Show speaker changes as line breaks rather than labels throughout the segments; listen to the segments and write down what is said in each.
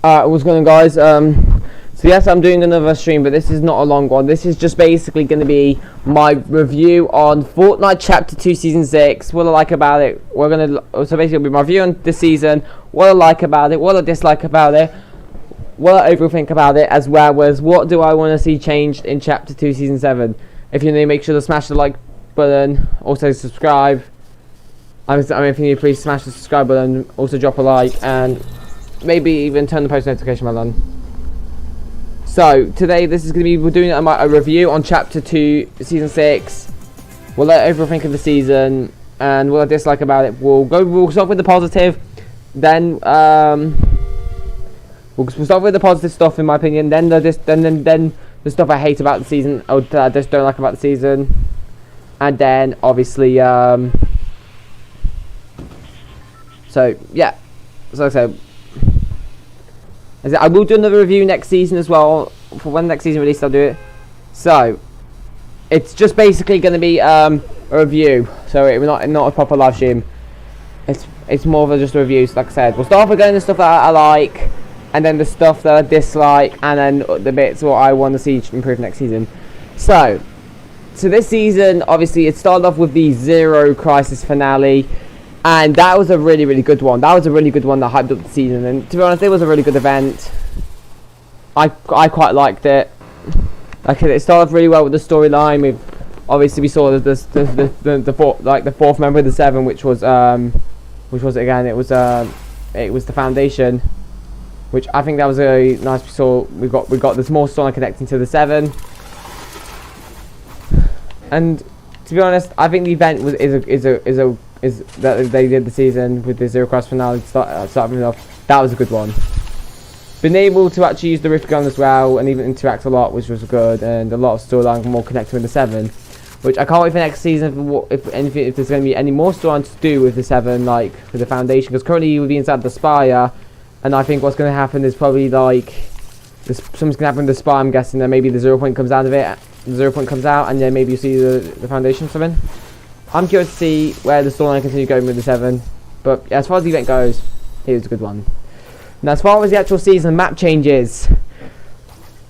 What's going on, guys? So yes, I'm doing another stream, but this is not a long one. This is just basically going to be my review on Fortnite Chapter 2 Season 6. What I like about it. So basically it'll be my review on the season, what I like about it, what I dislike about it, what I overthink about it, as well as what do I want to see changed in Chapter 2 Season 7. If you're new, make sure to smash the like button, also subscribe. If you're new, please smash the subscribe button, also drop a like, and maybe even turn the post notification bell on. So today we're doing a review on Chapter 2 Season 6. What I overthink of the season and what I dislike about it. We'll start with the positive, then we'll start with the positive stuff in my opinion, then the stuff I hate about the season, or that I just don't like about the season, and then obviously so yeah, so like I said, I will do another review next season as well. For when the next season releases, I'll do it. So it's just basically going to be a review. So it's not a proper live stream. It's more of just a review. So like I said, we'll start off with going the stuff that I like, and then the stuff that I dislike, and then the bits what I want to see improve next season. So this season, obviously, it started off with the Zero Crisis finale. And that was a really, really good one. That was a really good one that hyped up the season. And to be honest, it was a really good event. I quite liked it. Like, it started off really well with the storyline. With obviously we saw the fourth member of the seven, which was again it was the Foundation, which I think that was a nice. We got this more storyline connecting to the seven. And to be honest, I think the event is that they did the season with the Zero Cross finale starting off. That was a good one. Been able to actually use the Rift Gun as well, and even interact a lot, which was good, and a lot of storyline more connected with the 7, which I can't wait for next season if there's going to be any more storyline to do with the 7, like with the Foundation, because currently you will be inside the Spire, and I think what's going to happen is probably like something's going to happen with the Spire. I'm guessing that maybe the 0 point comes out of it, the 0 point comes out, and then maybe you see the Foundation or something. I'm curious to see where the storyline continues going with the 7, but yeah, as far as the event goes, it was a good one. Now, as far as the actual season map changes,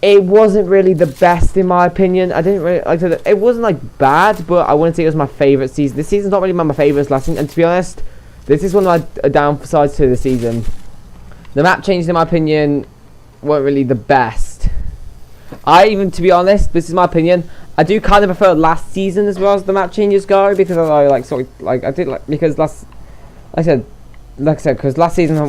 it wasn't really the best in my opinion. I didn't really like it. It wasn't like bad, but I wouldn't say it was my favourite season. This season's not really my favourite last season, and to be honest, this is one of my downsides to the season. The map changes, in my opinion, weren't really the best. To be honest, this is my opinion, I do kind of prefer last season as well as the map changes go, because I because last season I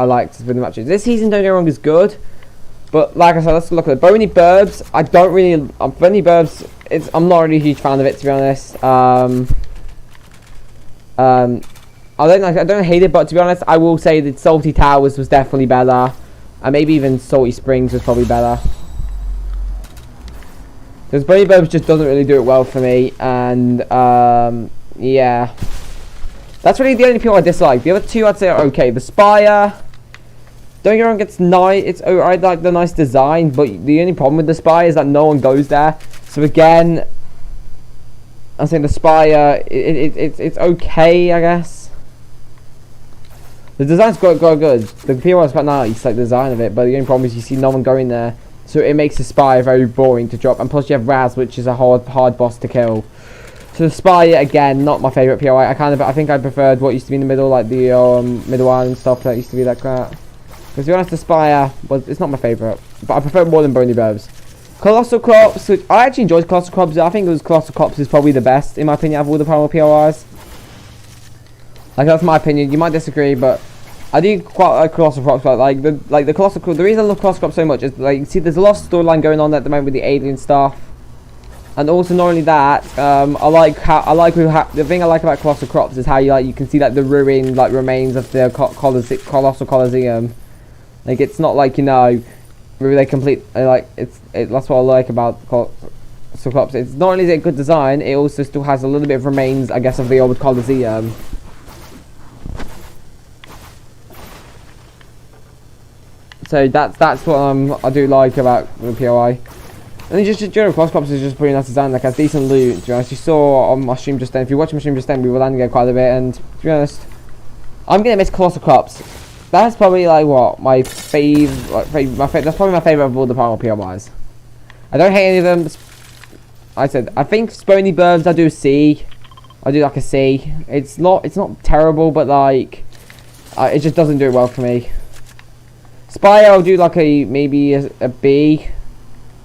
liked with the map changes. This season, don't get me wrong, is good, but like I said, let's look at it. Bony Burbs, Bony Burbs, I'm not really a huge fan of it, to be honest. I don't hate it, but to be honest, I will say that Salty Towers was definitely better, and maybe even Salty Springs was probably better. Because Bony Burbs just doesn't really do it well for me, and yeah, that's really the only people I dislike. The other two I'd say are okay. The Spire, don't get me wrong, it's nice. I like the nice design, but the only problem with the Spire is that no one goes there. So again, I'm saying the Spire, it's okay, I guess. The design's quite good. The POI's quite nice, like the design of it, but the only problem is you see no one going there. So it makes the Spire very boring to drop, and plus you have Raz, which is a hard boss to kill. So the Spire, again, not my favourite POI. I think I preferred what used to be in the middle, like the middle island stuff that used to be like that. Because to be honest, the Spire, it's not my favourite, but I prefer it more than Bony Burbs. Colossal Crops, which I actually enjoyed Colossal Crops. I think it was Colossal Crops is probably the best, in my opinion, of all the primal POIs. Like, that's my opinion. You might disagree, but I do quite like Colossal Crops. But the Colossal Crops, the reason I love Colossal Crops so much is, like, you see, there's a lot of storyline going on at the moment with the alien stuff. And also, not only that, the thing I like about Colossal Crops is how you can see like the ruined remains of the Colossal Coliseum. Like, it's not like, really they complete that's what I like about Colossal Crops. It's not only is it a good design, it also still has a little bit of remains, I guess, of the old Coliseum. So that's what I do like about the POI. And just general Colossal Crops is just pretty nice design, like has decent loot, to be honest. You saw on my stream just then, if you watch my stream just then, we were landing there quite a bit, and to be honest, I'm gonna miss Colossal Crops. that's probably like what my favorite. That's probably my favorite of all the primal POIs. I don't hate any of them. I think Spony Burbs I do C. I do like a C. It's not terrible, but like it just doesn't do it well for me. Spire I'll do like maybe a B.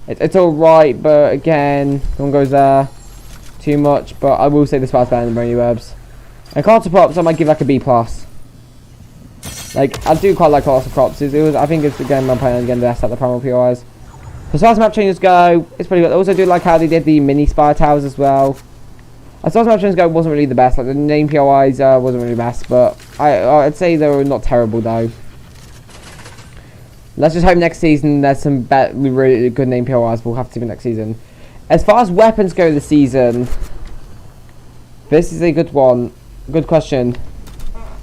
It's alright, but again, no one goes there too much. But I will say the Spire's better than Spony Burbs. And Carter Props I might give like a B+. Like I do quite like Carter Props. I think it's again my opinion again the best at the primal POIs. As far as map changes go, it's pretty good. I also do like how they did the mini Spire Towers as well. As far as map changes go, it wasn't really the best. Like the name POIs wasn't really the best, but I'd say they were not terrible though. Let's just hope next season there's some really good name POIs. We'll have to do next season. As far as weapons go this season, this is a good one. Good question.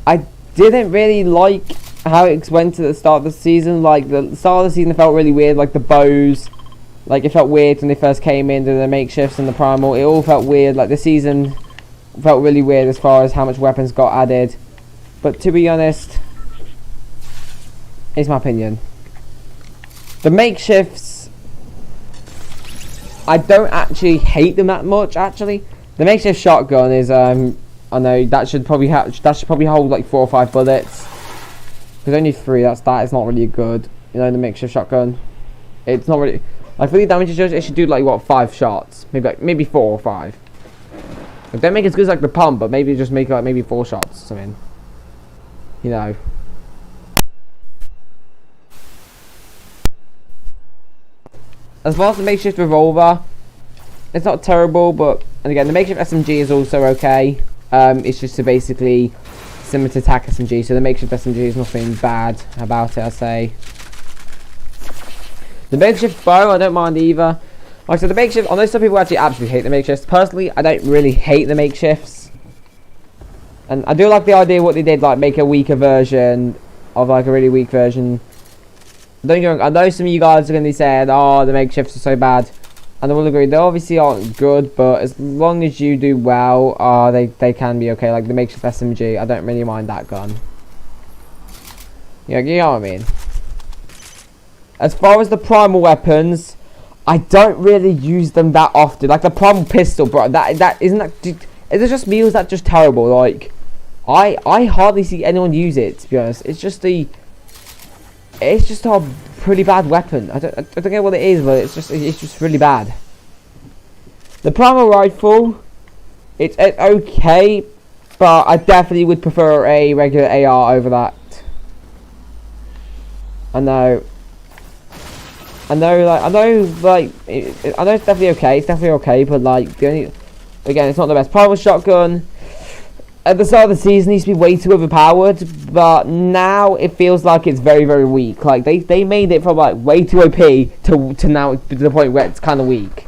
I didn't really like how it went to the start of the season. Like the start of the season felt really weird. Like the bows, like it felt weird when they first came in. The makeshifts and the primal, it all felt weird. Like the season felt really weird as far as how much weapons got added. But to be honest, it's my opinion. The makeshifts, I don't actually hate them that much. Actually, the makeshift shotgun is I know that should probably hold like 4 or 5 bullets. Because only 3, that is not really good. You know, the makeshift shotgun. It's not really like for the damage it should do like what 5 shots, maybe 4 or 5. Like, don't make it as good as like the pump, but maybe just make it like maybe 4 shots or something. You know. As far as the makeshift revolver, it's not terrible, but and again the makeshift SMG is also okay. It's just basically similar to attack SMG, so the makeshift SMG is nothing bad about it, I'd say. The makeshift bow, I don't mind either. Like I said, the makeshift, I know some people actually absolutely hate the makeshifts. Personally, I don't really hate the makeshifts. And I do like the idea of what they did, like make a weaker version of like a really weak version. Don't get me wrong, I know some of you guys are going to be saying, oh, the makeshifts are so bad. And I will agree, they obviously aren't good, but as long as you do well, they can be okay. Like the makeshift SMG, I don't really mind that gun. You know what I mean? As far as the primal weapons, I don't really use them that often. Like the primal pistol, bro, is it just me or is that just terrible? Like, I hardly see anyone use it, to be honest. It's just a pretty bad weapon. I don't get what it is, but it's just really bad. The primal rifle, it's okay, but I definitely would prefer a regular AR over that. I know it's definitely okay. It's definitely okay, but like again, it's not the best. Primal shotgun. At the start of the season, it used to be way too overpowered, but now it feels like it's very, very weak. Like they made it from like way too OP to now to the point where it's kind of weak.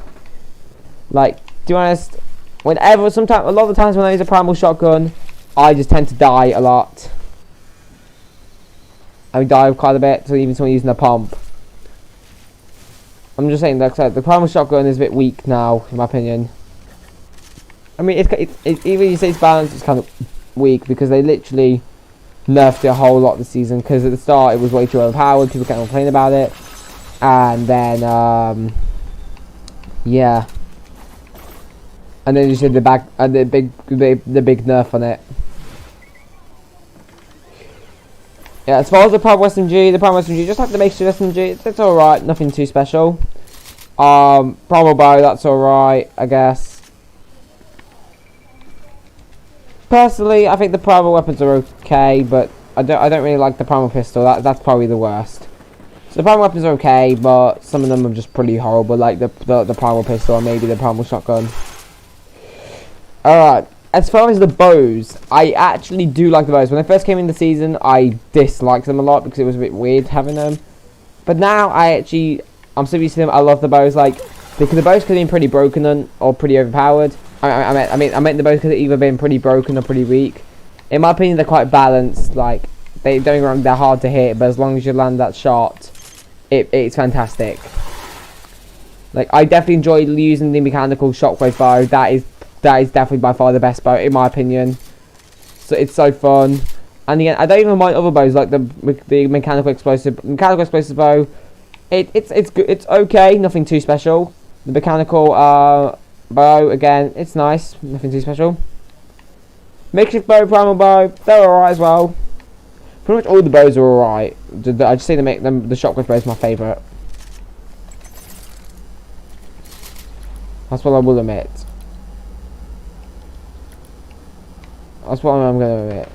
Like, to be honest, a lot of the times when I use a primal shotgun, I just tend to die a lot. I die quite a bit, so even someone using a pump. I'm just saying, like I said, the primal shotgun is a bit weak now, in my opinion. I mean, it's even you say it's balanced, it's kind of weak because they literally nerfed it a whole lot this season. Because at the start it was way too overpowered, people kept complaining about it, and then yeah, and then you said the big nerf on it. Yeah, as far as the primal SMG, just like the makeshift SMG, it's alright, nothing too special. Primal bow, that's alright, I guess. Personally, I think the primal weapons are okay, but I don't really like the primal pistol. That's probably the worst. So the primal weapons are okay, but some of them are just pretty horrible, like the primal pistol or maybe the primal shotgun. Alright, as far as the bows, I actually do like the bows. When they first came in the season, I disliked them a lot because it was a bit weird having them. But now I'm so used to them. I love the bows, like because the bows could have been pretty broken or pretty overpowered. I meant the bows could have either been pretty broken or pretty weak. In my opinion, they're quite balanced. Like don't get me wrong, they're hard to hit, but as long as you land that shot, it's fantastic. Like I definitely enjoy using the mechanical shockwave bow. That is definitely by far the best bow in my opinion. So it's so fun. And again, I don't even mind other bows like the mechanical explosive bow. It's good. It's okay. Nothing too special. The mechanical bow again. It's nice. Nothing too special. Makeshift bow, primal bow. They're alright as well. Pretty much all the bows are alright. I just say the shotgun bow is my favourite. That's what I will admit. That's what I'm going to admit.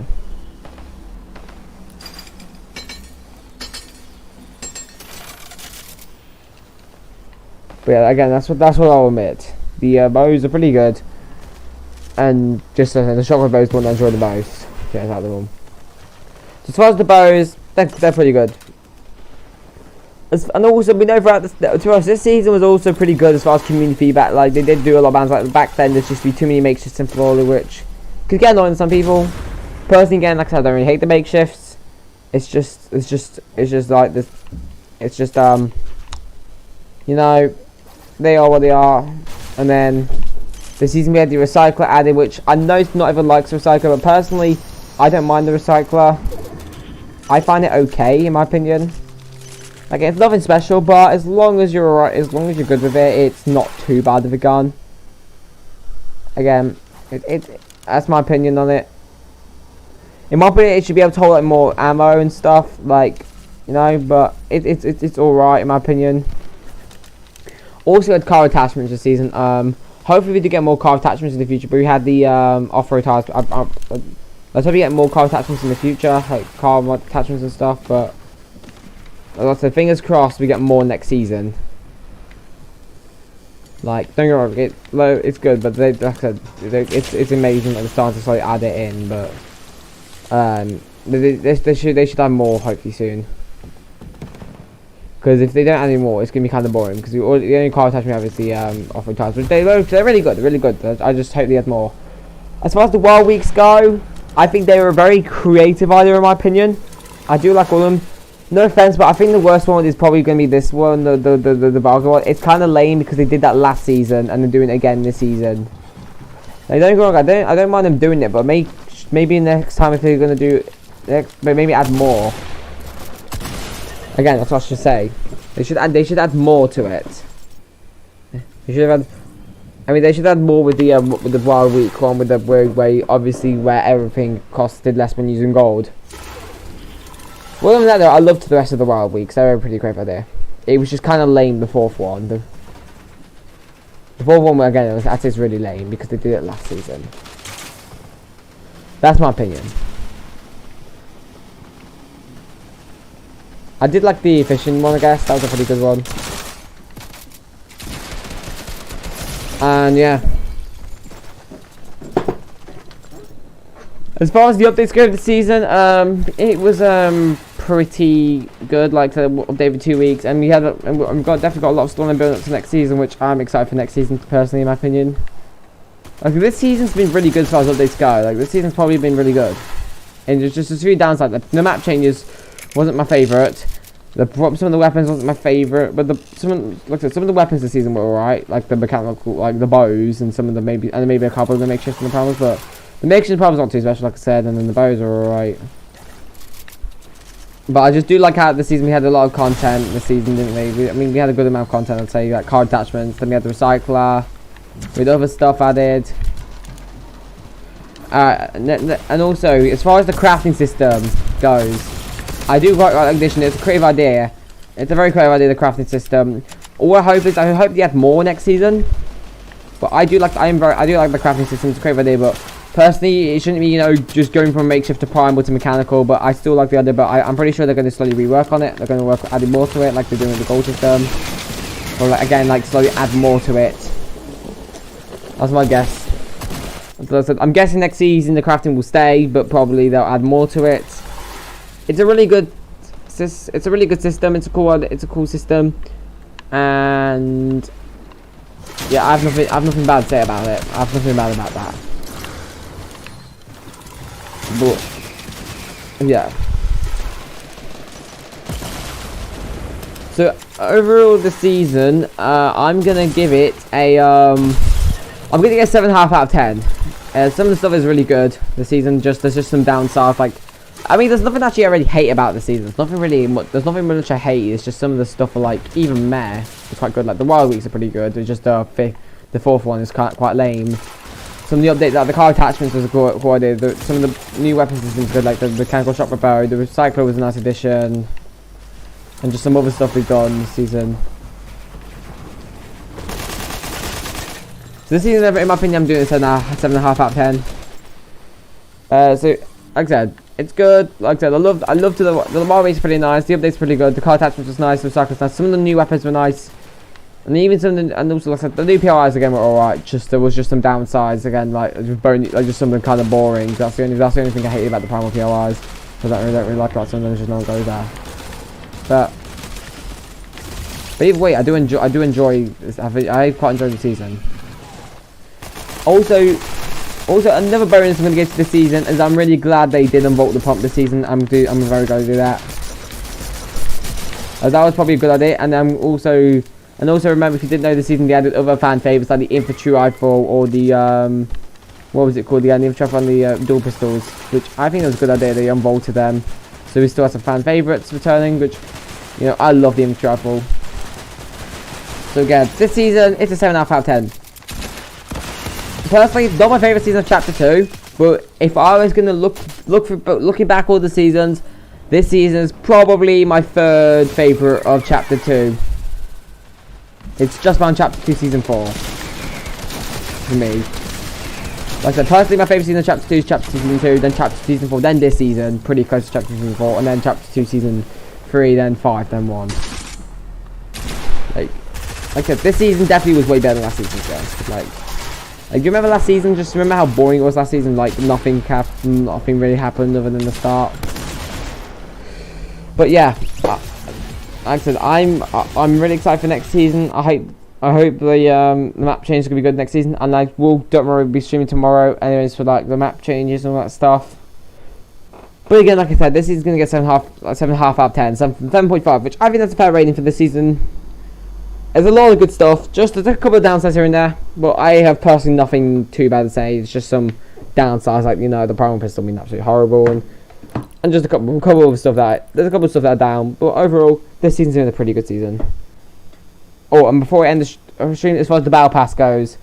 But yeah, again, that's what I'll admit. The bows are pretty good, and just the shotgun bows the one I enjoy the most. Yeah, out of the room. So as far as the bows, they're pretty good. And also, we know throughout this season was also pretty good as far as community feedback. Like they did do a lot of bands. Like back then, there's just be too many makeshifts in Florida, which could get annoying to some people. Personally, again, like I said, I don't really hate the makeshifts. It's just like this. It's just you know, they are what they are. And then this season we had the recycler added, which I know not everyone likes the recycler, but personally, I don't mind the recycler. I find it okay, in my opinion. Like, it's nothing special, but as long as you're alright, as long as you're good with it, it's not too bad of a gun. Again, that's my opinion on it. In my opinion, it should be able to hold like more ammo and stuff, like, you know, but it's alright in my opinion. Also had car attachments this season. Hopefully we do get more car attachments in the future, but we had the off-road tires. Let's hope we get more car attachments in the future, like car attachments and stuff, but like I said, fingers crossed we get more next season. Like, don't get me wrong, it's good, but like I said, it's amazing that they're starting to slowly add it in, but they should add more hopefully soon. Because if they don't add any more, it's gonna be kind of boring. Because the only car attachment we have is the off-road tires, which they're really good. They're really good. I just hope they add more. As far as the Wild Weeks go, I think they were a very creative idea in my opinion. I do like all of them. No offense, but I think the worst one is probably going to be this one, the Bargain one. It's kind of lame because they did that last season and they're doing it again this season. Like, don't get me wrong, I don't mind them doing it, but maybe next time if they're going to do but maybe add more. Again, that's what I should say. They should add more to it. They should have had. I mean, they should add more with the Wild Week one, with the where everything costed less when using gold. Well, other than that though, I loved the rest of the Wild Weeks. They were a pretty great idea. It was just kind of lame, the fourth one. The fourth one, again, I'd say it's really lame because they did it last season. That's my opinion. I did like the fishing one, I guess. That was a pretty good one. And yeah. As far as the updates go of the season, it was pretty good. Like the update for 2 weeks, and we've definitely got a lot of storyline building up to next season, which I'm excited for next season personally, in my opinion. Like this season's been really good as far as updates go. Like this season's probably been really good, and there's just a few downsides. The map changes wasn't my favourite. Some of the weapons wasn't my favourite, but some of the weapons this season were alright, like the mechanical, like the bows, and some of the maybe a couple of the makeshift and the problems, but the makeshift problems not too special, like I said, and then the bows are alright. But I just do like how this season we had a lot of content this season, didn't we? I mean, we had a good amount of content, I'd say, like card attachments, then we had the recycler, with other stuff added. And also, as far as the crafting system goes, I do quite like addition. It's a creative idea. It's a very creative idea, the crafting system. All I hope is, I hope they add more next season. But I do like the crafting system. It's a creative idea, but personally, it shouldn't be, you know, just going from makeshift to primal to mechanical. But I still like the idea. But I'm pretty sure they're going to slowly rework on it. They're going to work adding more to it, like they're doing with the gold system. Or like, again, like slowly add more to it. That's my guess. I'm guessing next season the crafting will stay, but probably they'll add more to it. It's a really good system. It's a cool system, and yeah, I have nothing bad to say about it. I have nothing bad about that. But yeah. So overall, the season, I'm gonna give it a I'm gonna get a 7.5 out of 10. Some of the stuff is really good. The season there's just some downsides, like I mean, there's nothing actually I really hate about the season. There's nothing really there's nothing much I hate. It's just some of the stuff are like even meh. It's quite good. Like the Wild Weeks are pretty good. It's just the fourth one is quite lame. Some of the updates, like the car attachments was a good idea. Some of the new weapons systems good, like the mechanical shop repair. The recycler was a nice addition, and just some other stuff we've done this season. So this season, in my opinion, I'm doing a 7.5 out of 10. So like I said, it's good. Like I said, I loved the Wild Weeks pretty nice. The updates pretty good. The car attachments was nice. The recycler's nice. Some of the new weapons were nice. And even some of the, and also like I said, the new PRIs again were alright. Just there was just some downsides again, like just something kind of boring. That's the only thing I hate about the primal PRIs. Because I don't really like that. Some of them just don't go there. But either way, I do enjoy this. I quite enjoyed the season. Also another bonus I'm going to get to this season is I'm really glad they did unvolt the pump this season. I'm very glad to do that. That was probably a good idea. And also remember, if you didn't know this season, they added other fan favorites like the infantry rifle or the what was it called? The infantry rifle and the dual pistols, which I think was a good idea. They unvaulted them, so we still have some fan favorites returning, which, you know, I love the infantry rifle. So again, this season it's a 7.5 out of 10. Personally, not my favorite season of Chapter 2, but if I was gonna looking back all the seasons, this season is probably my third favorite of Chapter 2. It's just around Chapter 2 Season 4 for me. Like I said, personally my favourite season of Chapter 2 is Chapter 2 Season 2, then Chapter 2 Season 4, then this season, pretty close to Chapter 2 Season 4, and then Chapter 2 Season 3, then 5, then 1. Like I said, this season definitely was way better than last season, guys. Like, you remember last season? Just remember how boring it was last season. Like nothing really happened other than the start. But yeah, like I said, I'm really excited for next season. I hope the map change is gonna be good next season, and I don't worry, be streaming tomorrow anyways for like the map changes and all that stuff. But again, like I said, this is gonna get 7.5 out of 10, 7.5, which I think that's a fair rating for this season. There's a lot of good stuff, just there's a couple of downsides here and there, but I have personally nothing too bad to say. It's just some downsides, like, you know, the primal pistol being absolutely horrible, and just a couple of stuff that are down. But overall, this season's been a pretty good season. Oh, and before I end the stream, as far as the battle pass goes,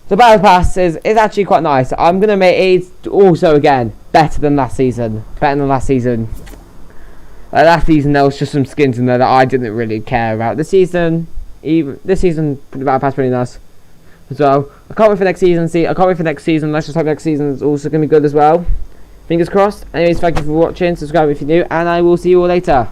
the battle pass is actually quite nice. I'm gonna make it also again better than last season. Last season there was just some skins in there that I didn't really care about. This season, the battle pass pretty nice. So I can't wait for next season. Let's just hope next season is also gonna be good as well. Fingers crossed. Anyways, thank you for watching. Subscribe if you're new, and I will see you all later.